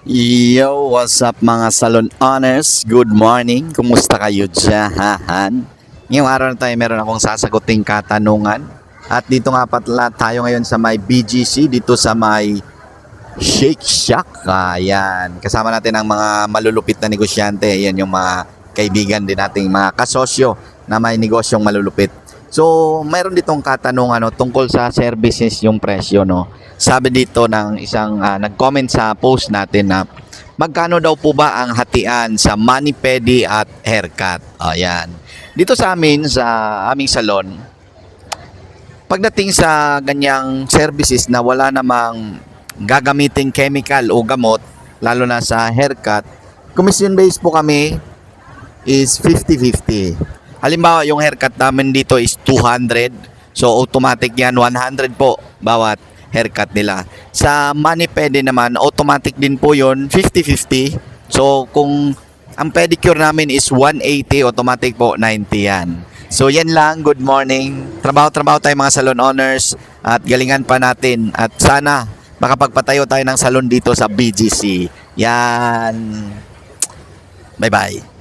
Yo, what's up mga salon owners? Good morning. Kumusta kayo dyan? Ngayong araw na tayo meron akong sasaguting katanungan. At dito nga pala tayo ngayon sa may BGC, dito sa may Shake Shack. Ayan. Kasama natin ang mga malulupit na negosyante. Ayan yung mga kaibigan din nating mga kasosyo na may negosyong malulupit. So, mayroon ditong katanungan tungkol sa services yung presyo, no? Sabi dito ng isang nag-comment sa post natin na magkano daw po ba ang hatian sa mani-pedi at haircut? Ayan. Dito sa amin, sa aming salon, pagdating sa ganyang services na wala namang gagamiting chemical o gamot, lalo na sa haircut, commission based po kami is 50-50. Halimbawa, yung haircut namin dito is 200. So, automatic yan, 100 po bawat haircut nila. Sa mani-pedi naman, automatic din po yun, 50-50. So, kung ang pedicure namin is 180, automatic po 90 yan. So, yan lang. Good morning. Trabaho-trabaho tayo mga salon owners at galingan pa natin. At sana makapagpatayo tayo ng salon dito sa BGC. Yan. Bye-bye.